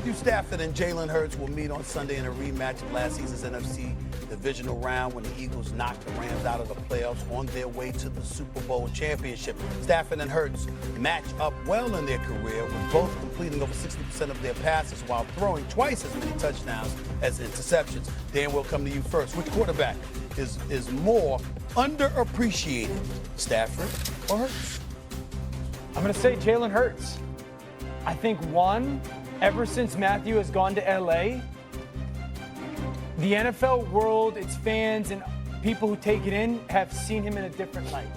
Matthew Stafford and Jalen Hurts will meet on Sunday in a rematch of last season's NFC divisional round when the Eagles knocked the Rams out of the playoffs on their way to the Super Bowl championship. Stafford and Hurts match up well in their career, with both completing over 60% of their passes while throwing twice as many touchdowns as interceptions. Dan, we'll come to you first. Which quarterback is more underappreciated, Stafford or Hurts? I'm going to say Jalen Hurts. I think, one, ever since Matthew has gone to LA, the NFL world, its fans, and people who take it in have seen him in a different light.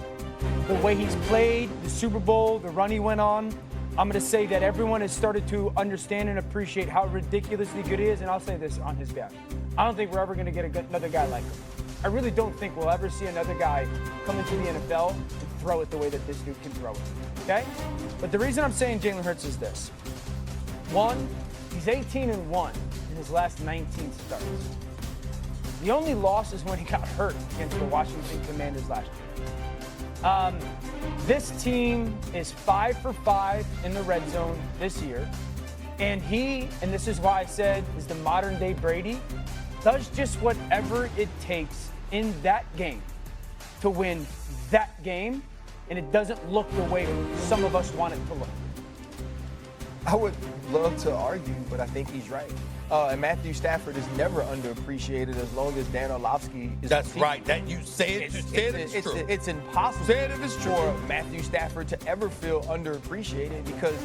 The way he's played, the Super Bowl, the run he went on, I'm going to say that everyone has started to understand and appreciate how ridiculously good he is, and I'll say this on his behalf. I don't think we're ever going to get another guy like him. I really don't think we'll ever see another guy come into the NFL and throw it the way that this dude can throw it, okay? But the reason I'm saying Jalen Hurts is this. One, he's 18-1 in his last 19 starts. The only loss is when he got hurt against the Washington Commanders last year. This team is 5 for 5 in the red zone this year. And he, and this is why I said, is the modern day Brady, does just whatever it takes in that game to win that game. And it doesn't look the way some of us want it to look. I would love to argue, but I think he's right. And Matthew Stafford is never underappreciated as long as Dan Orlovsky is. That's right. That you say it. It's impossible for Matthew Stafford to ever feel underappreciated because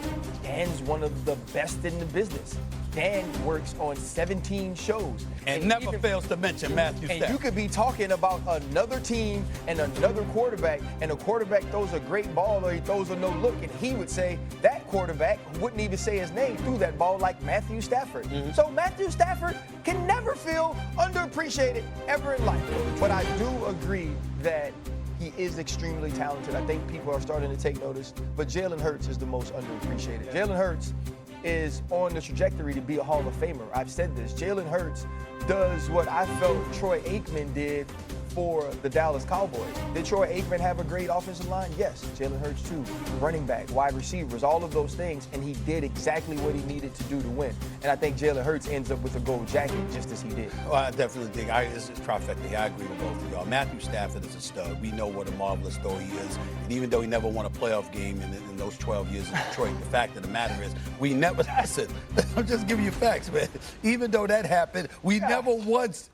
Dan's one of the best in the business. Dan works on 17 shows. And never fails to mention Matthew Stafford. And you could be talking about another team and another quarterback, and a quarterback throws a great ball or he throws a no-look, and he would say that quarterback, who wouldn't even say his name, threw that ball like Matthew Stafford. Mm-hmm. So Matthew Stafford can never feel underappreciated ever in life. But I do agree that he is extremely talented. I think people are starting to take notice. But Jalen Hurts is the most underappreciated. Yeah. Jalen Hurts is on the trajectory to be a Hall of Famer. I've said this. Jalen Hurts does what I felt Troy Aikman did for the Dallas Cowboys. Did Troy Aikman have a great offensive line? Yes. Jalen Hurts too. Running back, wide receivers, all of those things, and he did exactly what he needed to do to win. And I think Jalen Hurts ends up with a gold jacket just as he did. Well, I definitely think this is trifecta. I agree with both of y'all. Matthew Stafford is a stud. We know what a marvelous story he is. And even though he never won a playoff game in those 12 years in Detroit, the fact of the matter is we never, listen, I'm just giving you facts, man. Even though that happened, we never once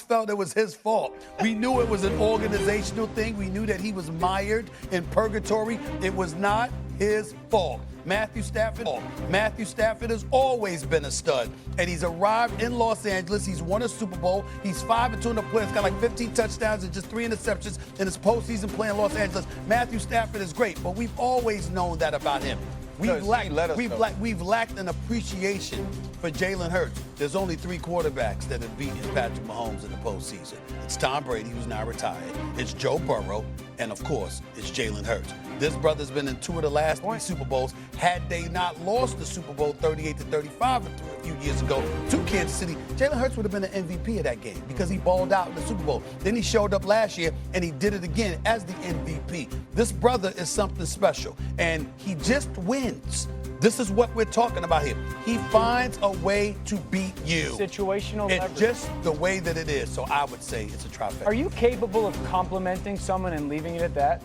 felt it was his fault. We knew it was an organizational thing. We knew that he was mired in purgatory. It was not his fault. Matthew Stafford has always been a stud, and he's arrived in Los Angeles. He's won a Super Bowl. He's 5-2 in the playoffs, got like 15 touchdowns and just 3 interceptions in his postseason play in Los Angeles. Matthew Stafford is great, but we've always known that about him. We've lacked an appreciation for Jalen Hurts. There's only 3 quarterbacks that have beaten Patrick Mahomes in the postseason. It's Tom Brady, who's now retired. It's Joe Burrow, and of course, it's Jalen Hurts. This brother's been in 2 of the last 3 Super Bowls. Had they not lost the Super Bowl 38-35 a few years ago to Kansas City, Jalen Hurts would have been the MVP of that game because he balled out in the Super Bowl. Then he showed up last year, and he did it again as the MVP. This brother is something special, and he just wins. This is what we're talking about here. He finds a way to beat you. Situational leverage. It's just the way that it is. So I would say it's a trifecta. Are you capable of complimenting someone and leaving it at that?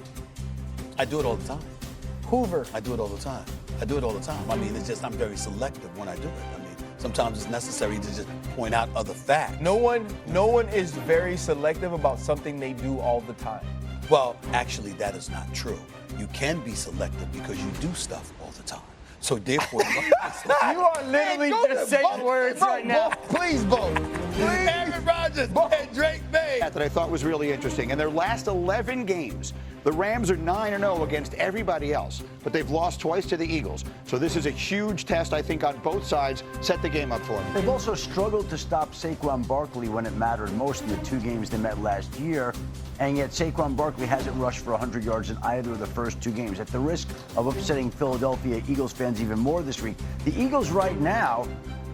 I do it all the time. Hoover. I do it all the time. I mean, it's just I'm very selective when I do it. I mean, sometimes it's necessary to just point out other facts. No one is very selective about something they do all the time. Well, actually, that is not true. You can be selective because you do stuff all the time. So therefore, you are literally just saying words right now. Please vote. Aaron Rodgers and Drake May. That I thought was really interesting. In their last 11 games, the Rams are 9-0 against everybody else, but they've lost twice to the Eagles. So this is a huge test, I think, on both sides. Set the game up for them. They've also struggled to stop Saquon Barkley when it mattered most in the 2 games they met last year. And yet Saquon Barkley hasn't rushed for 100 yards in either of the first 2 games. At the risk of upsetting Philadelphia Eagles fans even more this week, the Eagles right now,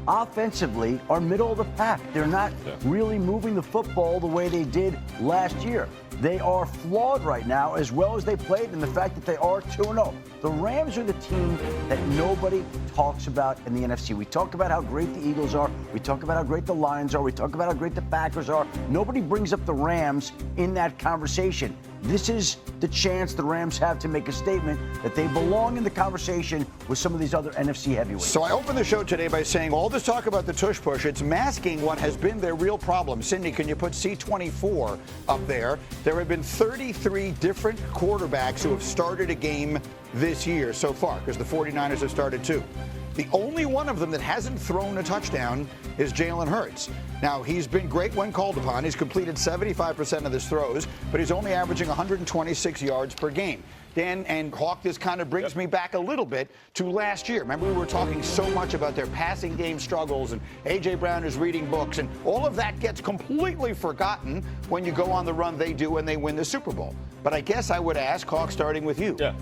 offensively, are middle of the pack. They're not really moving the football the way they did last year. They are flawed right now, as well as they played, and the fact that they are 2-0. The Rams are the team that nobody talks about in the NFC. We talk about how great the Eagles are. We talk about how great the Lions are. We talk about how great the Packers are. Nobody brings up the Rams in that conversation. This is the chance the Rams have to make a statement that they belong in the conversation with some of these other NFC heavyweights. So I opened the show today by saying all this talk about the tush push, it's masking what has been their real problem. Cindy, can you put C24 up there? There have been 33 different quarterbacks who have started a game this year so far, because the 49ers have started too. The only one of them that hasn't thrown a touchdown is Jalen Hurts. Now, he's been great when called upon. He's completed 75% of his throws, but he's only averaging 126 yards per game. Dan and Hawk, this kind of brings me back a little bit to last year. Remember, we were talking so much about their passing game struggles, and A.J. Brown is reading books, and all of that gets completely forgotten when you go on the run they do and they win the Super Bowl. But I guess I would ask, Hawk, starting with you. Yeah.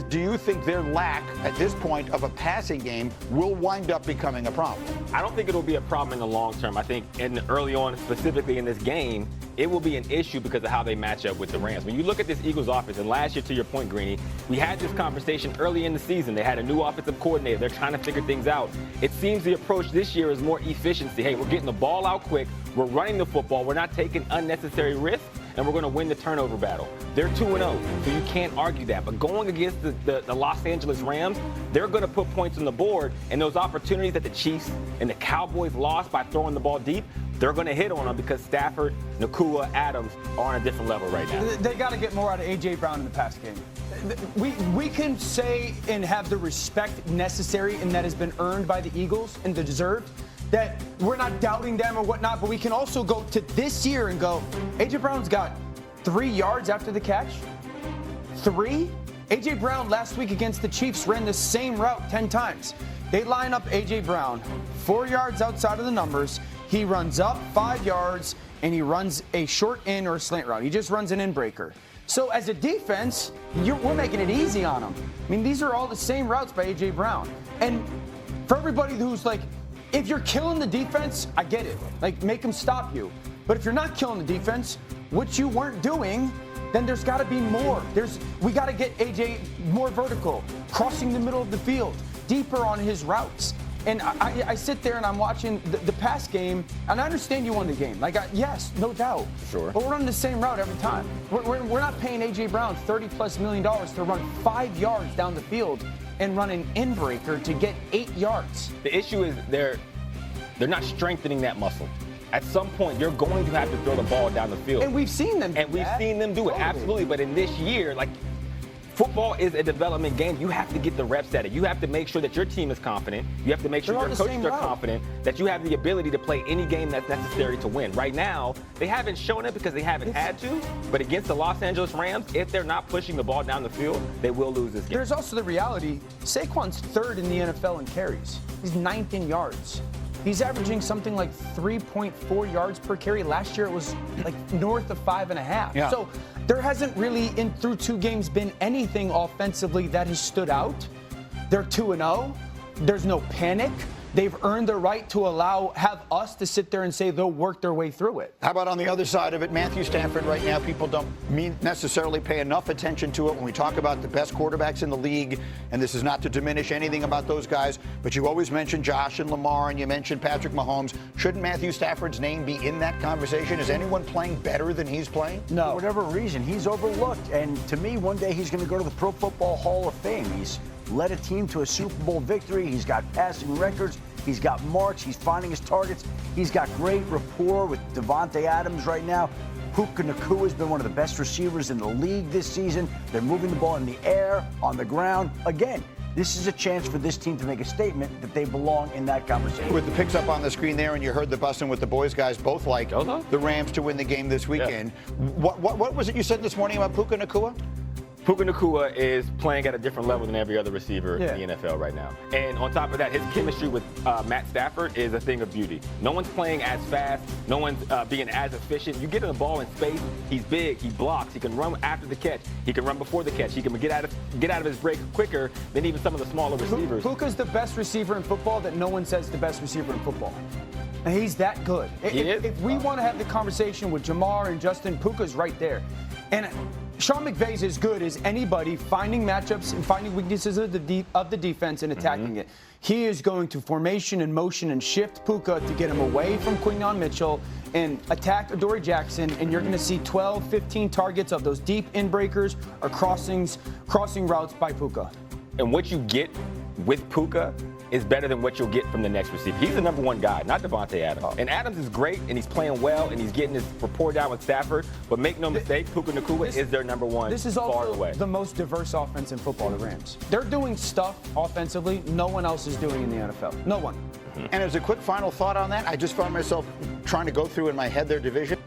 Do you think their lack at this point of a passing game will wind up becoming a problem? I don't think it'll be a problem in the long term. I think early on, specifically in this game, it will be an issue because of how they match up with the Rams. When you look at this Eagles offense, and last year, to your point, Greeny, we had this conversation early in the season. They had a new offensive coordinator. They're trying to figure things out. It seems the approach this year is more efficiency. Hey, we're getting the ball out quick. We're running the football. We're not taking unnecessary risks, and we're going to win the turnover battle. They're 2-0, so you can't argue that. But going against the Los Angeles Rams, they're going to put points on the board, and those opportunities that the Chiefs and the Cowboys lost by throwing the ball deep, they're going to hit on them because Stafford, Nakua, Adams are on a different level right now. They got to get more out of A.J. Brown in the pass game. We can say and have the respect necessary, and that has been earned by the Eagles and the deserved, that we're not doubting them or whatnot, but we can also go to this year and go, A.J. Brown's got 3 yards after the catch. 3? A.J. Brown last week against the Chiefs ran the same route 10 times. They line up A.J. Brown 4 yards outside of the numbers. He runs up 5 yards, and he runs a short in or a slant route. He just runs an in breaker. So as a defense, we're making it easy on them. I mean, these are all the same routes by A.J. Brown. And for everybody who's like, if you're killing the defense, I get it. Like, make them stop you. But if you're not killing the defense, which you weren't doing, then there's got to be more. We got to get A.J. more vertical, crossing the middle of the field, deeper on his routes. And I sit there and I'm watching the pass game, and I understand you won the game. Like, yes, no doubt. Sure. But we're running the same route every time. We're not paying A.J. Brown $30+ million to run 5 yards down the field and run an in breaker to get 8 yards. The issue is they're not strengthening that muscle. At some point, you're going to have to throw the ball down the field. And we've seen them do And we've seen them do it, absolutely. But in this year, like, football is a development game. You have to get the reps at it. You have to make sure that your team is confident. You have to make sure your coaches are confident that you have the ability to play any game that's necessary to win. Right now, they haven't shown it because they haven't had to. But against the Los Angeles Rams, if they're not pushing the ball down the field, they will lose this game. There's also the reality, Saquon's 3rd in the NFL in carries. He's 9th in yards. He's averaging something like 3.4 yards per carry. Last year it was like north of 5.5. Yeah. So there hasn't really, through 2 games, been anything offensively that has stood out. They're 2-0. There's no panic. They've earned the right to have us to sit there and say they'll work their way through it. How about on the other side of it, Matthew Stafford right now, people don't necessarily pay enough attention to it when we talk about the best quarterbacks in the league, and this is not to diminish anything about those guys, but you always mention Josh and Lamar, and you mentioned Patrick Mahomes. Shouldn't Matthew Stafford's name be in that conversation? Is anyone playing better than he's playing? No. For whatever reason, he's overlooked, and to me, one day he's going to go to the Pro Football Hall of Fame. He's led a team to a Super Bowl victory. He's got passing records. He's got marks. He's finding his targets. He's got great rapport with Devontae Adams right now. Puka Nakua has been one of the best receivers in the league this season. They're moving the ball in the air, on the ground. Again, this is a chance for this team to make a statement that they belong in that conversation. With the picks up on the screen there, and you heard the Bussin' with the Boys guys both like the Rams to win the game this weekend. Yeah. What was it you said this morning about Puka Nakua? Puka Nakua is playing at a different level than every other receiver in the NFL right now. And on top of that, his chemistry with Matt Stafford is a thing of beauty. No one's playing as fast. No one's being as efficient. You get him the ball in space, he's big, he blocks, he can run after the catch, he can run before the catch, he can get out of his break quicker than even some of the smaller receivers. Puka's the best receiver in football that no one says the best receiver in football. And he's that good. If we want to have the conversation with Jamar and Justin, Puka's right there. And Sean McVay's as good as anybody finding matchups and finding weaknesses of the defense and attacking it. He is going to formation and motion and shift Puka to get him away from Quinyon Mitchell and attack Adoree Jackson, and you're going to see 12, 15 targets of those deep in-breakers or crossing routes by Puka. And what you get with Puka is better than what you'll get from the next receiver. He's the number one guy, not Devontae Adams. And Adams is great, and he's playing well, and he's getting his rapport down with Stafford. But make no mistake, Puka Nacua is their number one. This is far also away. the most diverse offense in football, the Rams. They're doing stuff offensively no one else is doing in the NFL. No one. And as a quick final thought on that, I just found myself trying to go through in my head their division.